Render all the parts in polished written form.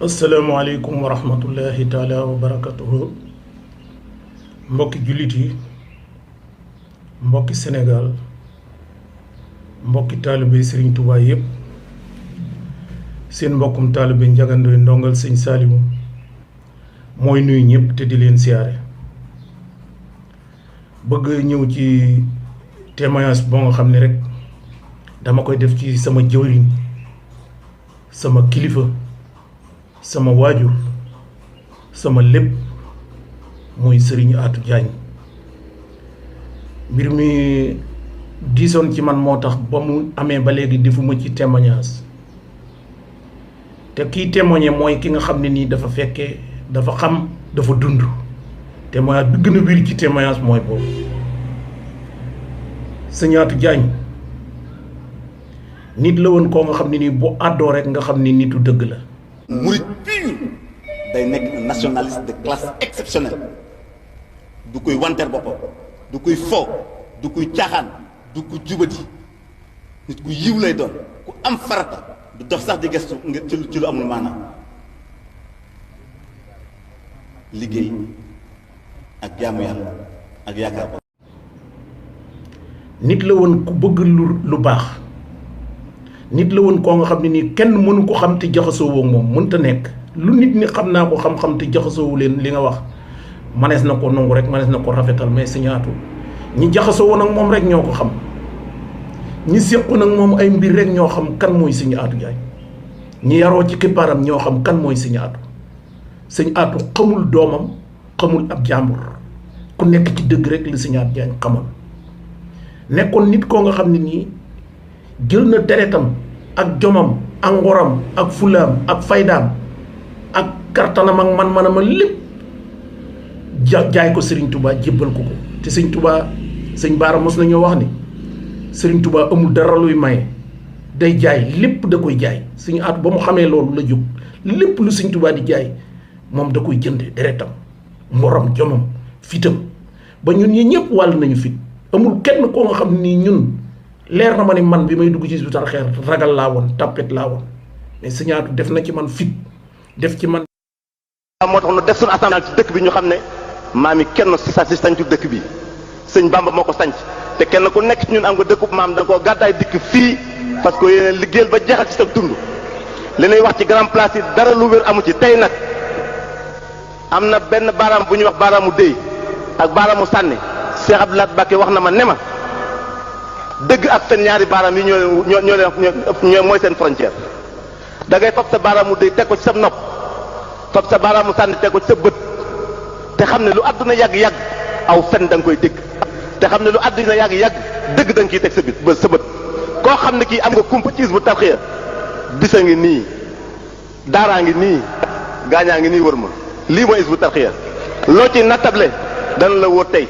asalaamaaleykum wa rahmatullahi taala wa barakatuhu mbokki jullit yi mbokki Sénégal mbokki taalibe Serigne Touba yëpp seen mbokkum taalibe Ndiaga Ndoye ndongal sëñ Saliou mooy nuyu ñëpp te di leen siyaare bëgg ñëw ci témoignage boo nga xam ne rek dama koy def ci sama jëwriñ sama kilifa sama waajur sama lépp muy Serigne Atou Diagne mbir mi diisoon ci man moo tax ba mu amee ba léegi defuma ci témoignage te kiy témoigner mooy ki nga xam ne nii dafa fekkee dafa xam dafa dund témoignage bi gën a wér ci témoignage mooy boobu. Serigne Atou Diagne nit la woon koo nga xam ne nii bu àddoo rek nga xam ni nitu dëgg la. murit pur day nekk un nationaliste de classe exceptionnelle du koy wanteer boppam du koy fo du koy caaxaan du ko jubadi nit ku yiw lay doon ku am farata du dox sax di gestu ci lu amul maanaam liggéey ak jaamu yàlla ak yaakaar ko nit la woon ku bëgg lu baax nit la woon koo nga xam ne nii kenn mënu ko xam te jaxasoo ak moom mënta nekk lu nit ñi xam naa ko xam-xam te jaxasoowu leen li nga wax manees na ko nangu rek manees na ko rafetal mais Serigne Atou ñi jaxasoo woon ak moom rek ñoo ko xam ñi séqu nag moom ay mbir rek ñoo xam kan mooy Serigne Atou Diagne ñi yaroo ci kippaaram ñoo xam kan mooy Serigne Atou Serigne Atou xamul doomam xamul ab jàmbur ku nekk ci dëgg rek li Serigne Atou Diagne xamoon nekkoon nit koo nga xam ne nii jël na deretam ak jomam ak ngoram ak fulaam ak faydaam ak kartanam ak man-manama lépp jaay ko Serigne Touba jébbal ko te Serigne Touba sëñ Baara mos nañoo wax ni Serigne Touba amul dara luy maye day jaay lépp da koy jaay Serigne Atou ba mu xamee loolu la jóg lépp lu Serigne Touba di jaay moom da koy jënde deretam ngoram jomam fitam ba ñun ñi ñëpp wàll nañu fit amul kenn koo nga xam ni ñun leer na ma ni man bi may dugg ci Hizbut Tarqiyyah ragal laa woon tapet laa woon mais Serigne Atou def na ci man fit def ci man. moo tax nu def suñu assemblée ci dëkk bi ñu xam ne maam yi kenn si sa si sañcu dëkk bi sëñ Bamba moo ko sañc te kenn ku nekk ci ñun am nga dëkkub maam da koo gàddaay dikk fii parce que yéen liggéeyal ba jeexal ci sa dund li ñuy wax ci grand place yi dara lu wér amu ci tey nag am na benn baaraam bu ñuy wax baaraamu déy ak baaraamu sànni Cheikh Abdoulaye Mbacké wax na ma ne ma dëgg ak fen ñaari baaraam yi ñoo mooy seen frontière da ngay fab sa baaraamu déy teg ko ci sa nopp fab sa baaraamu sànni teg ko ci sa bët te xam ne lu àdduna yàgg-yàgg aw fen da nga koy dégg te xam ne lu àdduna yàgg-yàgg dëgg da nga ciy teg sa bët sa bët koo xam ne kii am nga kumpa ci Hizbut Tarqiyyah bisa ngi nii daaraa ngi nii gaañaa ngi nii wër ma lii mooy Hizbut Tarqiyyah loo ci nattable dana la wóor tey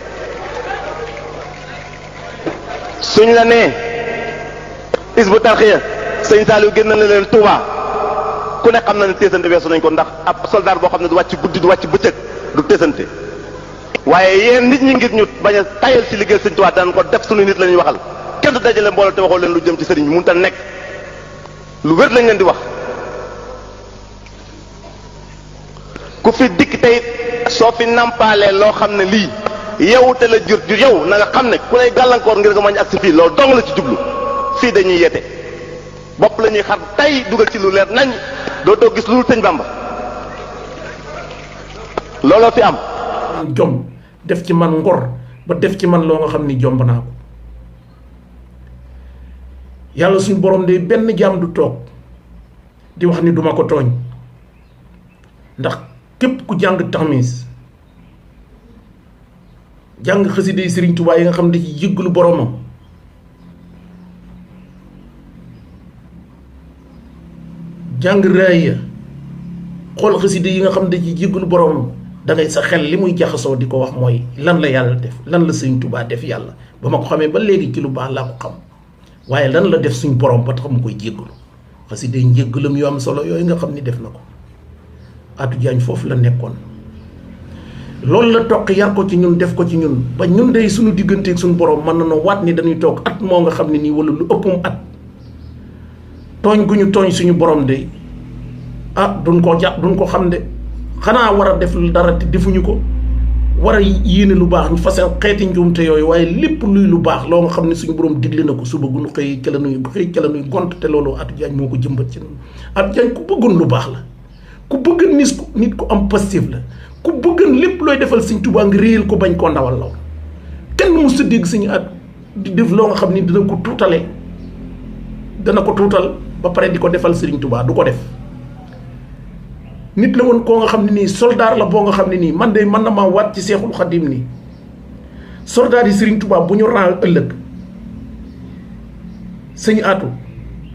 suñ la nee Hizbut Tarqiyyah sëñ Saliou génn na leen Touba ku ne xam na ne téesante weesu nañ ko ndax ab soldat boo xam ne du wàcc guddi du wàcc bëccëg du téesante waaye yéen nit ñi ngir ñu bañ a tayal ci liggéey sëñ Touba daan ko def suñu nit la ñuy waxal kenn du dajale mbooloo te waxoo leen lu jëm ci sëriñ bi mënut a nekk lu wér lañ leen di wax ku fi dikk tey soo fi nampaalee loo xam ne lii yow te la jur yow na nga xam ne ku lay gàllankoor ngir nga mañ ak si fii loolu dong la ci jublu fii dañuy yete bopp la ñuy xar tey dugal ci lu leer nañ dootoo gis lu sëñ Bamba looloo fi am jom def ci man ngor ba def ci man loo nga xam ni jomb naa ko yàlla suñu borom de benn jaam du toog di wax ni duma ko tooñ ndax képp ku jàng taxmis jàng xasida yi Serigne Touba yi nga xam ne ci jéggalu boromam jàng raaya xool xasida yi nga xam ne ci jéggalu boromam da ngay sa xel li muy jaxasoo di ko wax mooy lan la yàlla def lan la Serigne Touba def yàlla ba ma ko xamee ba léegi ci lu baax laa ko xam waaye lan la def suñ borom ba tax mu koy jéggalu xasida yi njéggalam yu am solo yooyu nga xam ni def na ko Atou Diagne foofu la nekkoon loolu la toq yar ko ci ñun def ko ci ñun ba ñun day suñu digganteeg suñu borom mën na noo waat ni dañuy toog at moo nga xam ne nii wala lu ëppum at tooñ gu ñu tooñ suñu borom day duñ ko jàpp duñ ko xam de xanaa war a def dara te defuñu ko war a yéene lu baax ñu fas xeeti njuumte yooyu waaye lépp luy lu baax loo nga xam ne suñu borom digle na ko suba gu ñu xëy ca la nuy gont te loolu Atou Diagne moo ko jëmbat ci noonu. Atou Diagne ku bëggoon lu baax la ku bëgg nit ku am positif la ku bëgg lépp looy defal Sëñ Tuubaa nga réyal ko bañ koo ndawal law kenn mës a dégg Sëñ Atou di def loo nga xam ni dana ko tuutal ba pare di ko defal Sëriñ Tuubaa du ko def. nit la woon koo nga xam ne nii soldaar la boo nga xam ne nii man de mën na maa waat ci Seexul Xadim nii soldaar yi Serigne Touba bu ñu ran ëllëg Sëñ Atou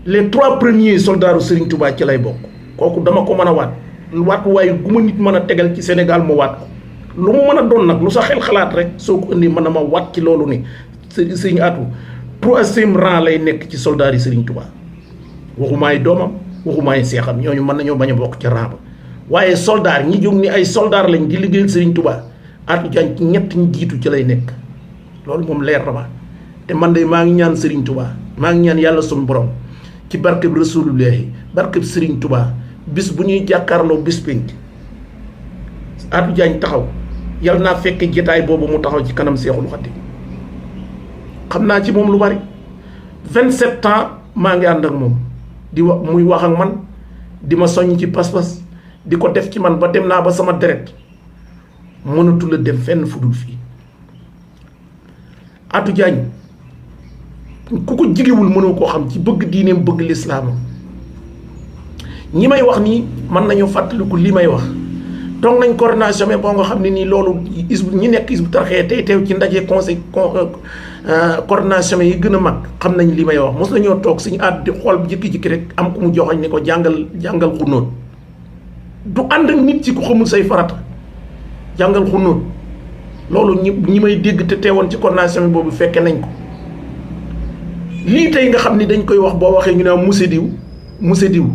les 3 premiers soldaaru Serigne Touba ci lay bokk kooku dama ko mën a waat waaye gu ma nit mën a tegal ci Sénégal ma waat ko lu mu mën a doon nag lu sa xel xalaat rek soo ko indi mën na ma waat ci loolu ni Sëñ Atou 3e rang lay nekk ci soldaar yi Serigne Touba waxumaay doomam waxumaay seexam ñooñu mën nañoo bañ a bokk ci rang ba waaye soldaar ñi jóg ni ay soldaar lañ di liggéeyal Serigne Touba Atou Diagne ci ñett ñi jiitu ci lay nekk loolu moom leer na ma te man de maa ngi ñaan Serigne Touba maa ngi ñaan yàlla sunu borom ci barkeb Rasulullahi barkeb Serigne Touba bis bu ñuy jàkkaarloo bis penc Atou Diagne taxaw yal naa fekk jataay boobu mu taxaw ci kanam Seexul Xadiim xam naa ci moom lu bari 27 ans maa ngi ànd ak moom di wax muy wax ak man di ma soññ ci pas-pas di ko def ci man ba dem naa ba sama deret mënatul a dem fenn fudul fii Atou Diagne ku ko jigewul mënoo koo xam ci bëgg diineem bëgg lislaamam ñi may wax nii mën nañu fàttaliku li may wax toog nañ coordination mais boo nga xam ne nii loolu ñi nekk Hizbut Tarqiyyah tey teew ci ndaje conseil coordination yi gën a mag xam nañ li may wax mos nañoo toog Sëñ Atou di xool jikki-jikki rek am ku mu joxoñ ni ko jàngal xunóot du ànd ak nit ci ku xamul say farata jàngal xunóot loolu ñi may dégg te teewoon ci coordination bi boobu fekke nañ ko lii tey nga xam ni dañ koy wax boo waxee ñu ne monsieur diw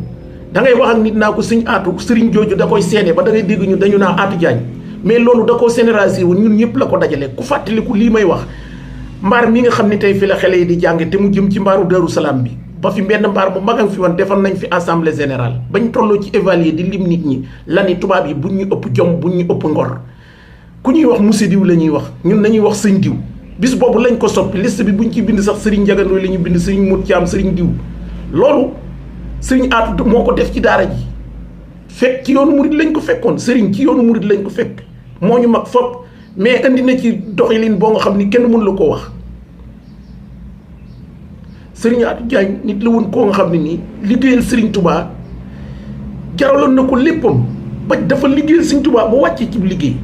da ngay wax ak nit naa ko Sëñ Atou sëriñ jooju da koy seede ba da ngay dégg ñu dañu naa Atou Diagne mais loolu da koo généralisé wu ñun ñëpp la ko dajale ku fàttaliku lii may wax mbaar mi nga xam ni tey fi la xale yi di jàng te mu jëm ci mbaaru Darou Salaam bi ba fi benn mbaar bu mag fi woon defoon nañ fi assemblée générale bañ tolloo ci évaluer di lim nit ñi la ni tubaab yi buñ ñu ëpp jom buñ ñu ëpp ngor ku ñuy wax monsieur diw la ñuy wax ñun nañuy wax sëñ diw bis boobu lañ ko soppi liste bi buñ ci bind sax sëriñ njagandoo la ñu bind sëriñ Mut Caam sëriñ diw loolu sëriñ Atou moo ko def ci daara ji fekk ci yoonu murid lañ ko fekkoon sëriñ ci yoonu murid lañ ko fekk moo ñu mag fopp mais indi na ci doxalin boo nga xam ni kenn mënu la koo wax sëriñ Atou Diagne nit la woon koo nga xam ne nii liggéeyal sëriñ Touba jaraloon na ko léppam ba dafa liggéeyal sëriñ Touba ba wàccee ci liggéey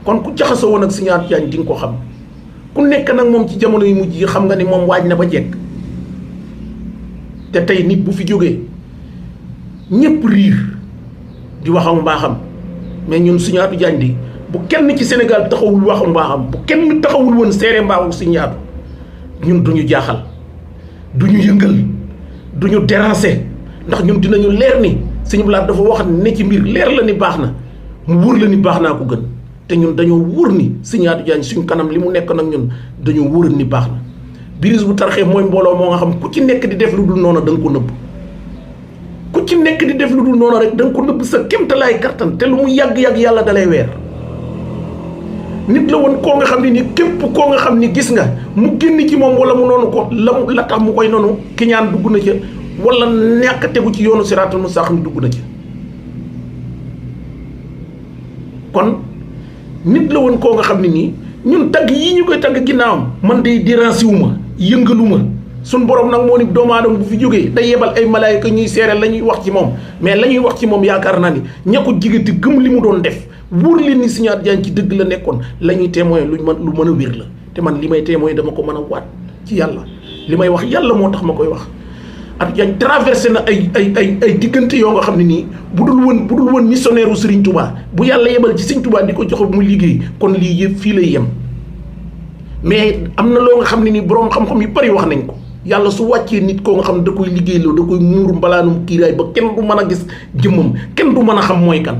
kon ku jaxasoo woon ak sëriñ Atou Diagne di nga ko xam ku nekk nag moom ci jamono yu mujj yi xam nga ni moom waaj na ba jekk te tey nit bu fi jógee ñëpp riir di wax ak mbaaxam mais ñun sëriñ Atou Diagne di bu kenn ci Sénégal taxawul wax mbaaxam bu kenn taxawul woon seere mbaaxu Sëñ Atou ñun duñu jaaxal duñu yëngal duñu déranger ndax ñun dinañu leer ni Sëñ Blaat dafa wax ne ci mbir leer la ni baax na mu wóor la ni baax naa ko gën te ñun dañoo wóor ni Sëñ Atou Diagne suñ kanam li mu nekk nag ñun dañoo wóor ni baax na biir Hizbut Tarqiyyah mooy mbooloo moo nga xam ku ci nekk di def lu dul noonu da nga ko nëbb ku ci nekk di def lu dul noonu rek da nga ko nëbb sa kéemtalaay kattan te lu mu yàgg-yàgg yàlla dalay weer nit la woon koo nga xam ne ni képp koo nga xam ni gis nga mu génn ci moom wala mu noonu ko la tax mu koy noonu ki ñaan dugg na ca wala ñàkk tegu ci yoonu siraatal mustaqiim dugg na ca kon nit la woon koo nga xam ne nii ñun tagg yii ñu koy tagg ginnaawam man day déranger wu ma yëngalu ma suñ borom nag moo ni doomu aadama bu fi jógee day yebal ay malaayika ñuy seere la ñuy wax ci moom mais la ñuy wax ci moom yaakaar naa ni ña ko jigati gëm li mu doon def wóor leen ni Sëñ Atou Diagne ci dëgg la nekkoon la ñuy témoin lu mën a wér la te man li may témoin dama ko mën a waat ci yàlla li may wax yàlla moo tax ma koy wax Atou Diagne traversé na ay diggante yoo nga xam ne nii bu dul woon missionnaire u Serigne Touba bu yàlla yebal ci Serigne Touba di ko jox mu liggéey kon lii yëpp fii lay yem mais am na loo nga xam ne nii boroom xam-xam yu bari wax nañ ko yàlla su wàccee nit koo nga xam ne da koy liggéeyloo da koy muur mbalaanum kiiraay ba kenn du mën a gis jëmmam kenn du mën a xam mooy kan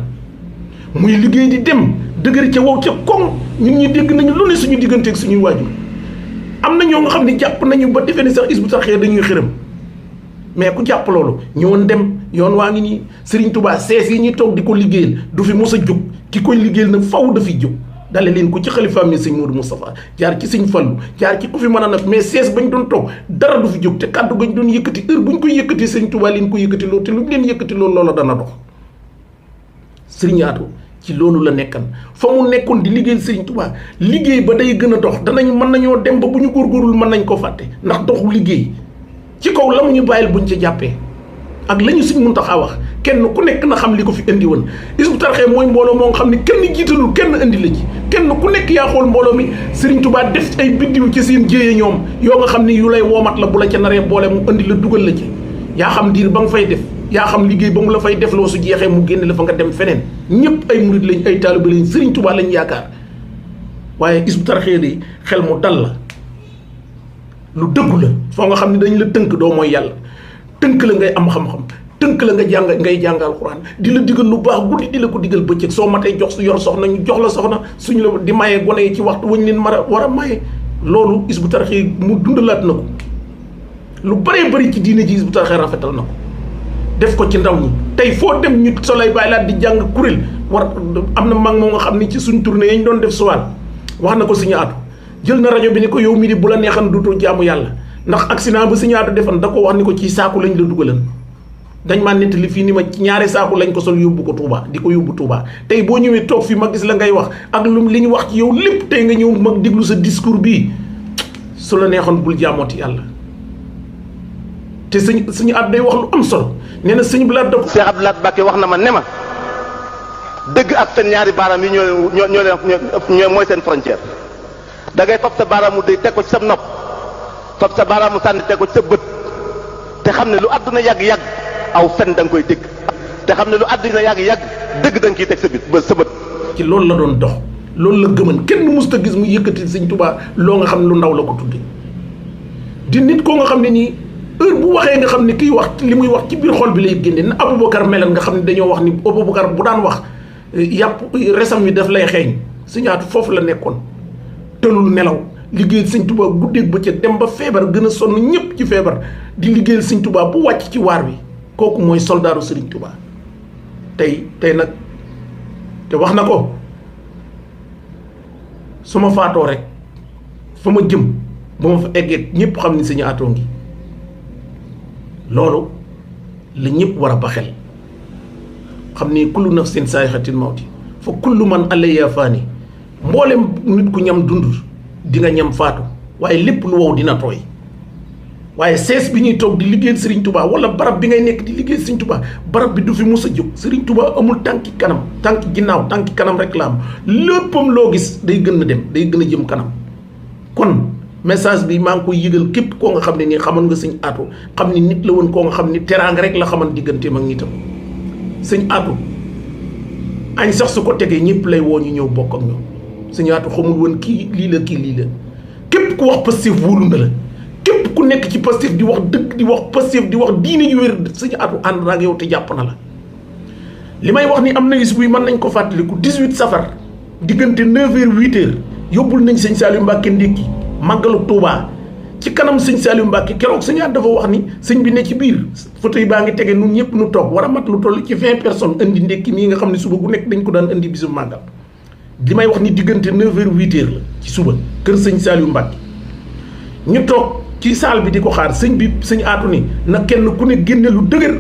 muy liggéey di dem dëgër ca wow ca koŋ ñun ñi dégg nañu lu ne suñu digganteeg suñuy waajur am na ñoo nga xam ne jàpp nañu ba defee ne sax Hizbut Tarqiyyah dañuy xërëm mais ku jàpp loolu ñëwoon dem yoon waa ngi nii Serigne Touba sees yi ñuy toog di ko liggéeyal du fi mos a jóg ki koy liggéeyal nag faw dafiy jóg dale leen ko ci xalifaam mi sëñ Modou Moustapha jaar ci sëñ Fallu jaar ci ku fi mën a nag mais sees bañ doon toog dara du fi jóg te kàddu gañ doon yëkkati heure buñ koy yëkkati sëñ Touba leen ko yëkkati loolu te luñ leen yëkkati loolu loola dana dox Serigne Atou ci loolu la nekkan fa mu nekkoon di liggéeyal Serigne Touba liggéey ba day gën a dox mën nañoo dem ba bu ñu góorgóorlu mën nañ ko fàtte ndax doxu liggéey ci kaw la mu ñu bàyyil buñ ci jàppee ak la ñu Sëriñ Muntaxa wax kenn ku nekk na xam li ko fi indi woon Hizbut Tarqiyyah mooy mbooloo moo nga xam ne kenn jiitalul kenn indi la ci kenn ku nekk yaa xool mbooloo mi Serigne Touba def ay biddiw ci seen jéeye ñoom yoo nga xam ne yu lay woomat la bu la ca naree boole mu indi la dugal la ci yaa xam diir ba nga fay def yaa xam liggéey ba mu la fay def loo su jeexee mu génne la fa nga dem feneen ñëpp ay murid lañ ay taalibe lañ Serigne Touba lañ yaakaar waaye Hizbut Tarqiyyah di xel mu dal la lu dëggu la foo nga xam ne dañ la tënk doo mooy yàlla tënk la ngay am xam-xam tënk la nga ngay jàngal Alxuraan di la digal lu baax guddi di la ko digal bëccëg soo matee jox su yor soxna ñu jox la soxna suñu la di mayee gone yi ci waxtu wañ leen war a maye loolu Hizbut Tarqiyyah mu dundalaat na ko lu bëree bëri ci diine ji Hizbut Tarqiyyah rafetal na ko def ko ci ndaw ñi tey foo dem ñu solay bàyyi laat di jàng kuréel am na mag moo nga xam ni ci suñ tournée yañ doon def suwaan wax na ko Serigne Atou jël na rajo bi ni ko yow mii di bu la neexan duutoo jaamu yàlla ndax accident ba Serigne Atou defan da ko wax ni ko ci saaku lañ la dugalan dañ maa nettali fii ni ma ci ñaari saaku lañ ko sol yóbbu ko Touba di ko yóbbu Touba tey boo ñëwee toog fii ma gis la ngay wax ak lu li ñu wax ci yow lépp tey nga ñëw mag déglu sa discours bii su la neexoon bul jaamooti yàlla te Serigne Atou day wax lu am solo nee na sëñ Blaat da ko Cheikh Abdou Lahad Mbacké wax na ma ne ma dëgg ak fen ñaari baaraam yi ñoo mooy seen frontière da ngay fab sa baaraamu day teg ko ci sa nopp fab sa baaraamu sànni teg ko ci sa bët te xam ne lu àdduna yàgg-yàgg aw fen da nga koy dégg te xam ne lu àdduna yàgg-yàgg dëgg da nga kiy teg sa bët ci loolu la doon dox loolu la gëman kenn musta gis mu yëkkati Sëñ Tuubaa loo nga xam ne lu ndaw la ko tudde di nit koo nga xam ne nii heure bu waxee nga xam ne kiy wax li muy wax ci biir xol bi lay génne na Aboubacar melan nga xam ne dañoo wax ni Aboubacar bu daan wax yàpp resam wi daf lay xeeñ Sëñ Atou foofu la nekkoon tëlul nelaw liggéeyal Sëñ Tuubaa guddeeg bëccëg dem ba feebar gën a sonn ñëpp ci feebar di liggéeyal Sëñ Tuubaa bu wàcc ci waar wi kooku mooy soldaaru Sëriñ Tuubaa tey nag te wax na ko su ma faatoo rek fa ma jëm ba ma fa eggee ñëpp xam ni Sëñ Atou ngi loolu la ñëpp war a ba xel xam ni kullu nafsin saayixatil mawti fa kullu man alayha faani mboolem nit ku ñam dund di nga ñam faatu waaye lépp lu wow dina tooy waaye sees bi ñuy toog di liggéeyal Serigne Touba wala barab bi ngay nekk di liggéeyal Serigne Touba barab bi du fi mus a jóg Serigne Touba amul tànki kanam tànki ginnaaw tànki kanam rek la am léppam loo gis day gën a dem day gën a jëm kanam kon message bi maa ngi koy yëgal képp koo nga xam ne nii xamoon nga Sëñ Atou xam ni nit la woon koo nga xam ni teraanga rek la xaman digganteem ak nitam Sëñ Atou añ sax su ko tegee ñëpp lay woo ñu ñëw bokk ak ñoom Sëñ Atou xamul woon kii lii la képp ku wax Pastef wóolu na la képp ku nekk ci Pastef di wax dëgg di wax Pastef di wax diine yu wér Sëñ Atou ànd na ak yow te jàpp na la li may wax ni am na bis buy mën nañ ko fàttaliku 18 safar diggante 9h 8h yóbbul nañ Sëñ Saliou Mbacké ndékki màggalu Touba ci kanam Sëñ Saliou Mbacké keroog Sëñ Atou dafa wax ni sëñ bi ne ci biir fauteuil baa ngi tege nun ñëpp nu toog war a mat lu toll ci 20 personnes indi ndékki nii nga xam ne suba gu nekk dañ ko daan indi bisu màggal li may wax ni diggante 9h 8h la ci suba kër Sëñ Saliou Mbacké ñu toog ci saal bi di ko xaar sëñ bi Sëñ Atou ni na kenn ku ne génne lu dëgër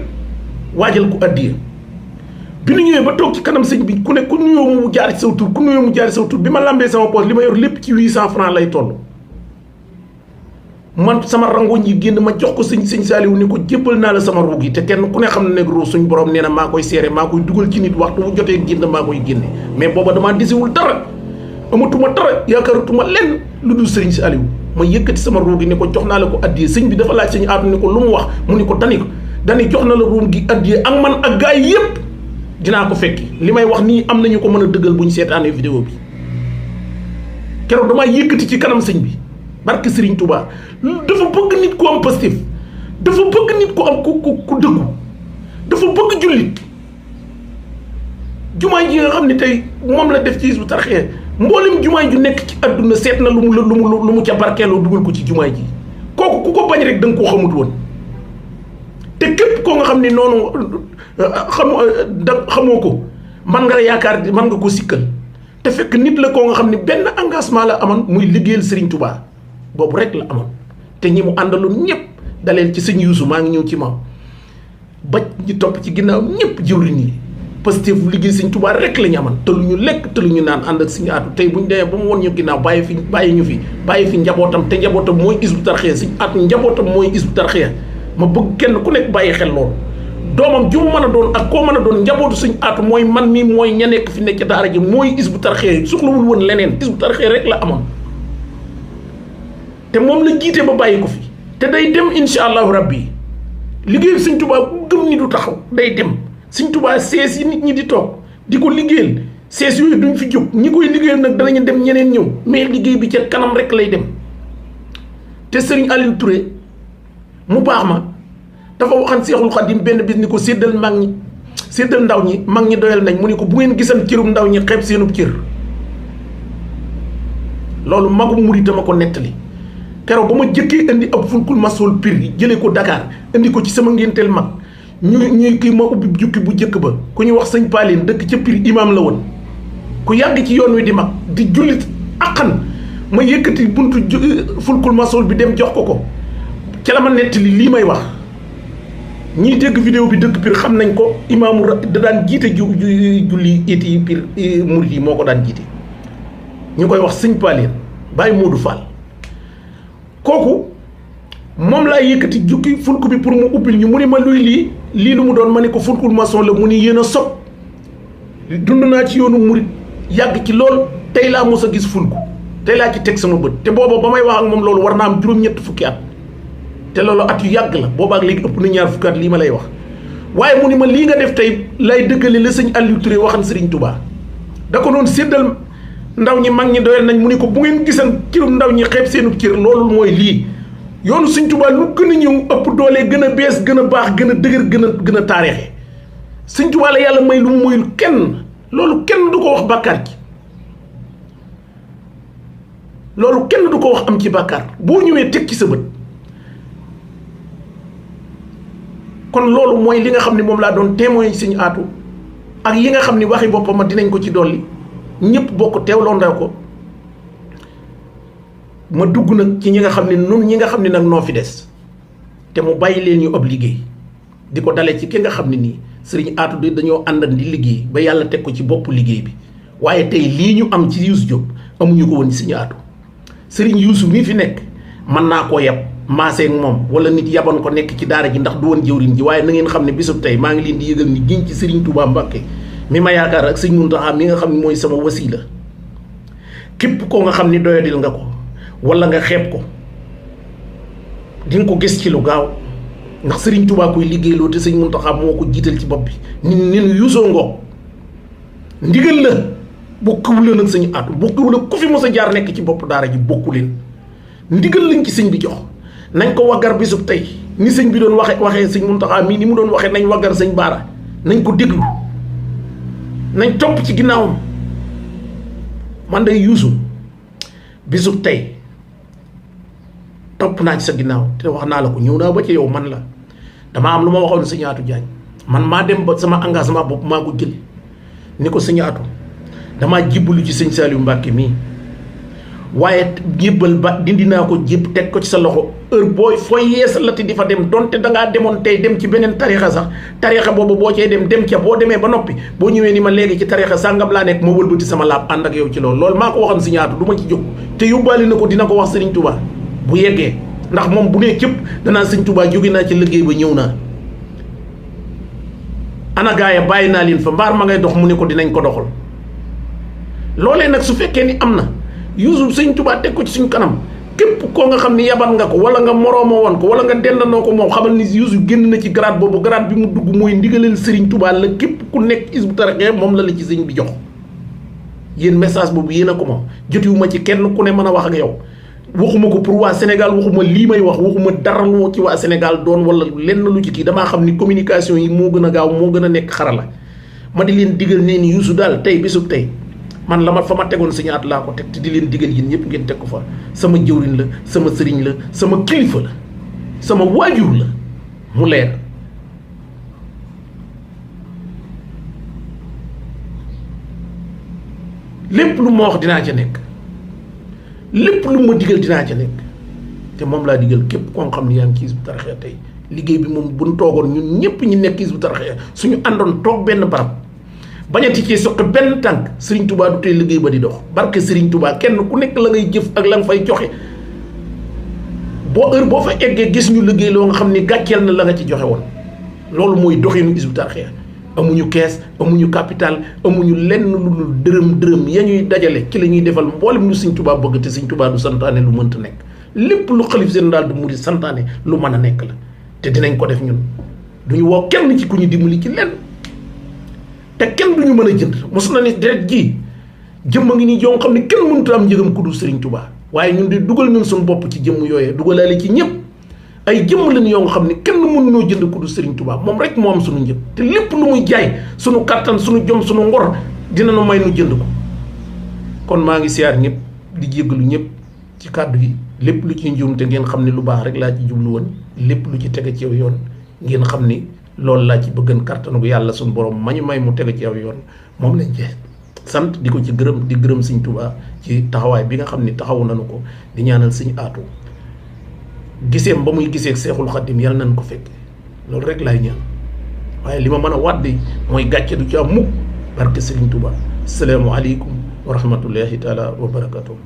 waajal ko addiya bi nu ñëwee ba toog ci kanam sëñ bi ku ne ku nuyoo mu jaar ci saw tur ku nuyoo mu jaar ci saw tur bi ma lambee sama poche li ma yor lépp ci 800 francs lay toll man sama rangoñ yi génn ma jox ko Sëñ Saliou ni ko jébbal naa la sama ruug yi te kenn ku ne xam ne nag ruug suñ borom nee na maa koy seere maa koy dugal ci nit waxtu bu jotee génn maa koy génne mais booba damaa desiwul dara amatuma dara yaakaaratuma lenn lu dul Sëñ Saliou ma yëkkati sama ruug gi ni ko jox naa la ko addiyee sëñ bi dafa laaj Sëñ Atou ni ko lu mu wax mu ni ko dani jox na la ruug gi addiyee ak man ak gaay yépp dinaa ko fekki li may wax nii am nañu ko mën a dëggal bu ñu seetaanee vidéo bi keroog damaa yëkkati ci kanam sëñ bi barke Serigne Touba dafa bëgg nit ku am Pastef dafa bëgg nit ku am ku dëggu dafa bëgg jullit jumaay ji nga xam ne tey moom la def ci Hizbut Tarqiyyah mboolem jumaay ju nekk ci àdduna seet na lu mu ca barkeeloo dugal ko ci jumaay ji kooku ku ko bañ rek da nga koo xamut woon te képp koo nga xam ni noonu xamoo ko man nga yaakaar man nga ko sikkal te fekk nit la koo nga xam ni benn engagement la amoon muy liggéeyal Serigne Touba boobu rek la amoon te ñi mu àndaloon ñëpp daleen ci sëñ Youssou maa ngi ñëw ci moom ba ñi topp ci ginnaaw ñëpp jëwriñ yi parce que liggéey Serigne Touba rek la ñu amoon te lu ñu lekk te lu ñu naan ànd ak Serigne Atou tey bu ñu demee ba mu woon ñu ginnaaw bàyyi fi njabootam te njabootam mooy Hizbut Tarqiyyah Serigne Atou njabootam mooy Hizbut Tarqiyyah ma bëgg kenn ku nekk bàyyi xel loolu doomam ju mu mën a doon ak koo mën a doon njabootu Serigne Atou mooy man mi mooy ña nekk fi nekk ca daara ji mooy Hizbut Tarqiyyah soxlawul woon leneen Hizbut Tarqiyyah rek la amoon te moom la jiite ba bàyyi ko fi te day dem incha allahu rabbi liggéey Serigne Touba ku gëm ni du taxaw day dem Serigne Touba sees yi nit ñi di toog di ko liggéeyal sees yooyu duñ fi jóg ñi koy liggéeyal nag danañu dem ñeneen ñëw mais liggéey bi ca kanam rek lay dem te Serigne Aliou Touré mu baax ma dafa waxan Seexul Xadim benn bis ni ko séddal mag ñi séddal ndaw ñi mag ñi doyal nañ mu ni ko bu ngeen gisan cërum ndaw ñi xeeb seenub cër loolu magum murid dama ko nettali keroog ba ma jëkkee indi ab fulkul masool pir jëlee ko Dakar indi ko ci sama ngénteel mag ñuy kii ma ubbi jukki bu jëkk ba ku ñuy wax sëñ Paaleen dëkk ca pir imam la woon ku yàgg ci yoon wi di mag di jullit akkan ma yëkkati buntu fulkul masool bi dem jox ko ca la ma nettali lii may wax ñiy dégg vidéo bi dëkk pir xam nañ ko imaamu da daan jiite julli it yi pir murit yi moo ko daan jiite ñu koy wax sëñ Paaleen Baye Modou Fall kooku moom laa yëkkati jukki fulku bi pour mu ubbil ñu mu ni ma luy lii lu mu doon ma ne ko fulkul maçon la mu ni yéen a sob dund naa ci yoonu murit yàgg ci lool tey laa mos a gis fulku tey laa ci teg sama bët te booba ba may wax ak moom loolu war naa am juróom-ñett fukki at te loolu at yu yàgg la boobaak léegi ëpp na ñaar fukki at lii ma lay wax waaye mu ni ma lii nga def tey lay dëggale la sëñ Aliou Touré waxan Serigne Touba da ko doon séddal ndaw ñi mag ñi doyal nañ mu ni ko bu ngeen gisan cërum ndaw ñi xeeb seenu cër loolu mooy lii yoonu Serigne Touba lu gën a ñëw ëpp doole gën a bees gën a baax gën a dëgër gën a taarixee Serigne Touba la yàlla may lu mu moyul kenn loolu kenn du ko wax bàkkaar ci loolu kenn du ko wax am ci bàkkaar boo ñëwee teg ci sa bët kon loolu mooy li nga xam ne moom laa doon témoin Serigne Atou ak yi nga xam ne waxi boppam ma dinañ ko ci dolli ñëpp bokk teewloo ndaw ko ma dugg nag ci ñi nga xam ne nun ñi nga xam ne nag noo fi des te mu bàyyi leen ñu ab liggéey di ko dalee ci ki nga xam ne nii Serigne Atou di dañoo àndan di liggéey ba yàlla teg ko ci bopp liggéey bi waaye tey lii ñu am ci Youssou Diop amuñu ko woon ci Serigne Atou Serigne Youssou mii fi nekk mën naa koo yeb maaseeg moom wala nit yaboon ko nekk ci daara ji ndax du woon jëwriñ ji waaye na ngeen xam ne bisub tey maa ngi leen di yëgal ni giñ ci Serigne Touba Mbacké mi ma yaakaar ak sëñ Mountakha mi nga xam ne mooy sama wasila képp koo nga xam ni doyadil nga ko wala nga xeeb ko di nga ko gis ci lu gaaw ndax Serigne Touba koy liggéeyloo te sëñ Mountakha moo ko jiital ci bopp bi ni Youssou ngoog ndigal la bokkuwu leen ak sëñ Atou bokkuwu la ku fi mos a jaar nekk ci bopp daara ji bokku leen ndigal lañ ci sëñ bi jox nañ ko waggar bisub tey ni sëñ bi doon waxee sëñ Mountakha mii ni mu doon waxee nañ waggar sëñ Baara nañ ko déglu nañ topp ci ginnaawam man day Youssou bisub tey topp naa ci sa ginnaaw te wax naa la ko ñëw naa ba ci yow man la dama am lu ma waxoon sëñ Atou Diagne man maa dem ba sama engagement bopp maa ko jël ni ko sëñ Atou damaa jébbalu ci sëñ Saliou Mbacké mii waaye jébbal ba dindi naa ko jébb teg ko ci sa loxo heure booy fooy yeesalati di fa dem donte dangaa demoon tey dem ci beneen tarixa sax tarixa boobu boo cee dem ca boo demee ba noppi boo ñëwee ni ma léegi ci tarixa sàngam laa nekk ma wëlbati sama laab ànd ak yow ci loolu maa ko waxoon Serigne Atou du ma ci jóg te yóbbaale na ko dina ko wax Serigne Touba bu yeggee ndax moom bu nee cëpp danaa Serigne Touba jóge naa ci liggéey ba ñëw naa ana gaaya bàyyi naa leen fa mbaar ma ngay dox mu ne ko dinañ ko doxal loolee nag su fekkee ni am na Youssou Serigne Touba teg ko ci suñu kanam képp koo nga xam ni yabal nga ko wala nga moroomoo woon ko wala nga dendandoo ko moom xamal ni Youssou génn na ci grade boobu grade bi mu dugg mooy ndigalal Serigne Touba la képp ku nekk Hizbut Tarqiyyah moom la ci sëñ bi jox yéen message boobu yéen a ko moom jotiwuma ci kenn ku ne mën a wax ak yow waxuma ko pour waa Sénégal waxuma lii may waxuma dara lu ci waa Sénégal doon wala lenn lu ci kii damaa xam ni communication yi moo gën a gaaw moo gën a nekk xarala ma di leen digal nee ni Youssou daal tey bisub tey man la ma fa ma tegoon Serigne Atou laa ko teg te di leen digal yéen ñëpp ngeen teg ko fa sama jëwriñ la sama sëriñ la sama kilifa la sama waajur la mu leer lépp lu ma wax dinaa ca nekk lépp lu ma digal dinaa ca nekk te moom laa digal képp koo xam ne yaa ngi ci Hizbut Tarqiyyah tey liggéey bi moom bu ñu toogoon ñun ñëpp ñu nekk Hizbut Tarqiyyah suñu àndoon toog benn barab bañati ci soqi benn tànk Serigne Touba du tey liggéey ba di dox barke Serigne Touba kenn ku nekk la ngay jëf ak la nga fay joxe boo fa eggee gis ñu liggéey loo nga xam ni gàcceel na la nga ci joxe woon loolu mooy doxinu Hizbut Tarqiyyah amuñu kees amuñu capital amuñu lenn lu dërëm ya ñuy dajale ci la ñuy defal mboolem lu Serigne Touba bëgg te Serigne Touba du santaane lu mënta nekk lépp lu xalif général du murid santaane lu mën a nekk la te dinañ ko def ñun duñu woo kenn ci ku ñu dimbali ci lenn te kenn duñu mën a jënd mos na ni deret ji jëmm a ngi nii joo xam ne kenn mënut a am njëgam ku dul Serigne Touba waaye ñun di dugal ñun suñu bopp ci jëmm yooyee dugalaale ci ñëpp ay jëmm lañ yoo nga xam ne kenn mënunoo jënd ku dul Serigne Touba moom rek moo am suñu njëg te lépp lu muy jaay suñu kattan suñu jom suñu ngor dina nu may nu jënd ko kon maa ngi siyaar ñëpp di jéggalu ñëpp ci kàddu yi lépp lu ci njuum te ngeen xam ne lu baax rek laa ci jublu woon lépp lu ci tege ci yow yoon ngeen xam ni loolu laa ci bëggan kàttanu bu yàlla suñu borom mañu may mu tege ci yow yoon moom lañ ci sant di ko ci gërëm di gërëm Sëñ Tuubaa ci taxawaay bi nga xam ni taxawu nañu ko di ñaanal Sëñ Aatu giseem ba muy gisee Seexul Xaddim yàlla nañ ko fekke loolu rek laay ñaan waaye li ma mën a wàddi mooy gàcce du ci am mukk barke Sëriñ Tuubaa assalaamu aleykum wa rahmatullahi taala wa barakatuh